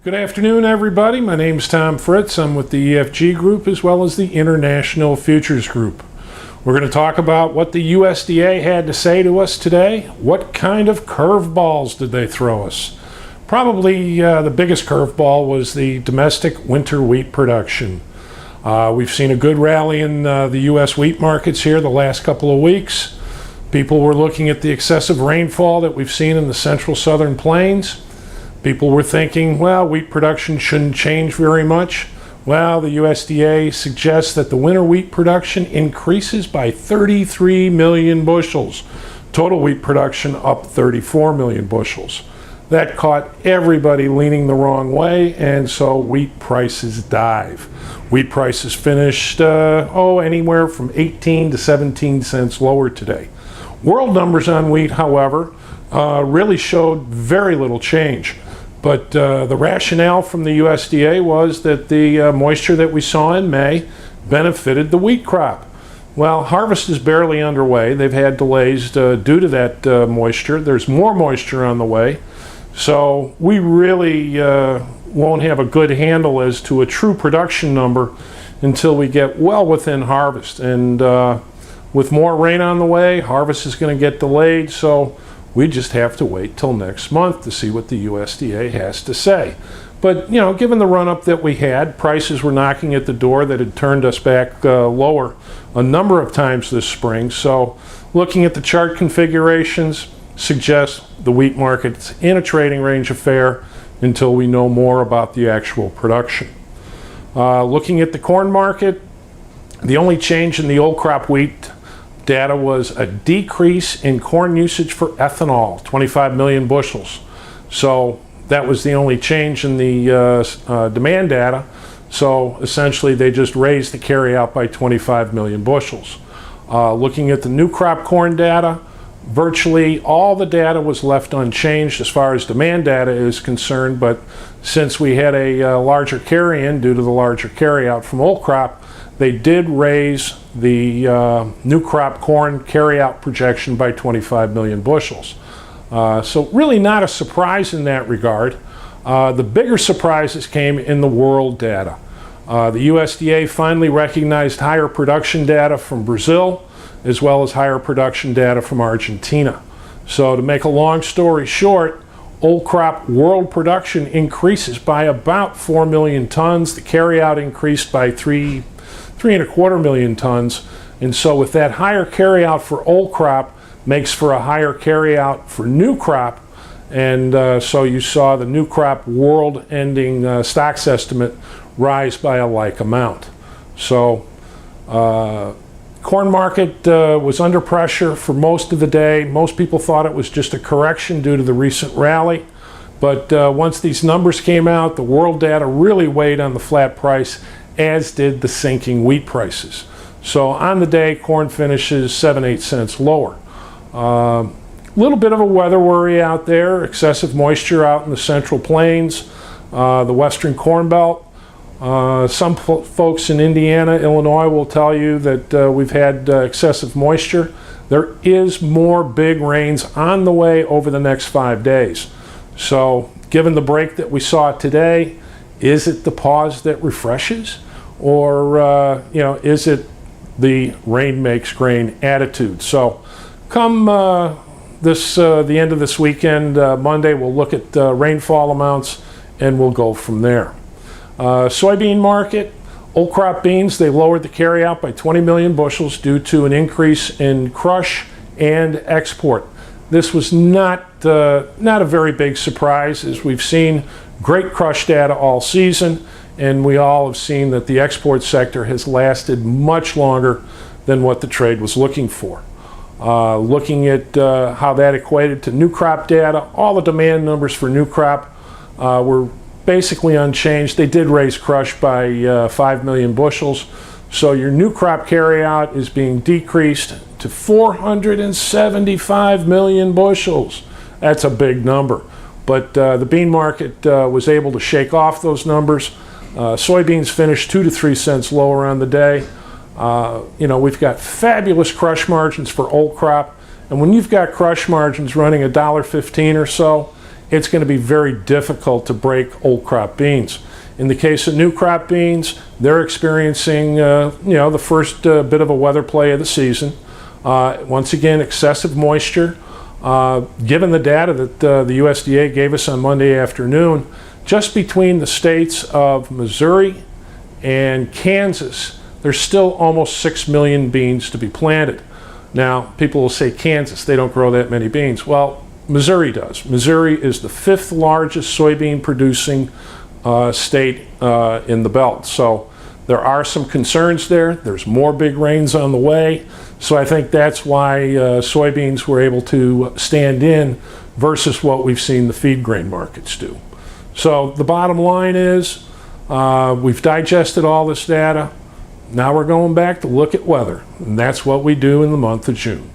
Good afternoon, everybody. My name's Tom Fritz. I'm with the EFG Group as well as the International Futures Group. We're going to talk about what the USDA had to say to us today. What kind of curveballs did they throw us? Probably the biggest curveball was the domestic winter wheat production. We've seen a good rally in the U.S. wheat markets here the last couple of weeks. People were looking at the excessive rainfall that we've seen in the central southern plains. People were thinking, well, wheat production shouldn't change very much. Well, the USDA suggests that the winter wheat production increases by 33 million bushels. Total wheat production up 34 million bushels. That caught everybody leaning the wrong way, and so wheat prices dive. Wheat prices finished, anywhere from 18 to 17 cents lower today. World numbers on wheat, however, really showed very little change. But the rationale from the USDA was that the moisture that we saw in May benefited the wheat crop. Well, harvest is barely underway. They've had delays due to that moisture. There's more moisture on the way. So we really won't have a good handle as to a true production number until we get well within harvest. And with more rain on the way, harvest is going to get delayed. So we just have to wait till next month to see what the USDA has to say. But, you know, given the run-up that we had, prices were knocking at the door that had turned us back lower a number of times this spring. So looking at the chart configurations suggests the wheat market's in a trading range affair until we know more about the actual production. Looking at the corn market, the only change in the old crop wheat data was a decrease in corn usage for ethanol, 25 million bushels. So that was the only change in the demand data. So essentially they just raised the carryout by 25 million bushels. Looking at the new crop corn data, virtually all the data was left unchanged as far as demand data is concerned, but since we had a larger carry-in due to the larger carryout from old crop, they did raise the new crop corn carryout projection by 25 million bushels. So really not a surprise in that regard. The bigger surprises came in the world data. The USDA finally recognized higher production data from Brazil as well as higher production data from Argentina. So to make a long story short, old crop world production increases by about 4 million tons. The carryout increased by 3.25 million tons, and so with that higher carryout for old crop makes for a higher carryout for new crop, and so you saw the new crop world ending stocks estimate rise by a like amount. So corn market was under pressure for most of the day. Most people thought it was just a correction due to the recent rally, but once these numbers came out, the world data really weighed on the flat price, as did the sinking wheat prices. So on the day, corn finishes 7-8 cents lower. Little bit of a weather worry out there, excessive moisture out in the central plains, the western corn belt. Some folks in Indiana, Illinois will tell you that we've had excessive moisture. There is more big rains on the way over the next 5 days. So given the break that we saw today, is it the pause that refreshes? Or is it the rain makes grain attitude? So come the end of this weekend, Monday, we'll look at rainfall amounts and we'll go from there. Soybean market, old crop beans, they lowered the carryout by 20 million bushels due to an increase in crush and export. This was not a very big surprise, as we've seen great crush data all season, and we all have seen that the export sector has lasted much longer than what the trade was looking for. Looking at how that equated to new crop data, all the demand numbers for new crop were basically unchanged. They did raise crush by 5 million bushels. So your new crop carryout is being decreased to 475 million bushels. That's a big number. But the bean market was able to shake off those numbers. Soybeans finished 2 to 3 cents lower on the day. We've got fabulous crush margins for old crop. And when you've got crush margins running $1.15 or so, it's going to be very difficult to break old crop beans. In the case of new crop beans, they're experiencing the first bit of a weather play of the season. Once again, excessive moisture. Given the data that the USDA gave us on Monday afternoon, just between the states of Missouri and Kansas, there's still almost 6 million beans to be planted. Now, people will say Kansas, they don't grow that many beans. Well, Missouri does. Missouri is the 5th largest soybean producing state in the belt. So there are some concerns there. There's more big rains on the way. So I think that's why soybeans were able to stand in versus what we've seen the feed grain markets do. So the bottom line is we've digested all this data. Now we're going back to look at weather, and that's what we do in the month of June.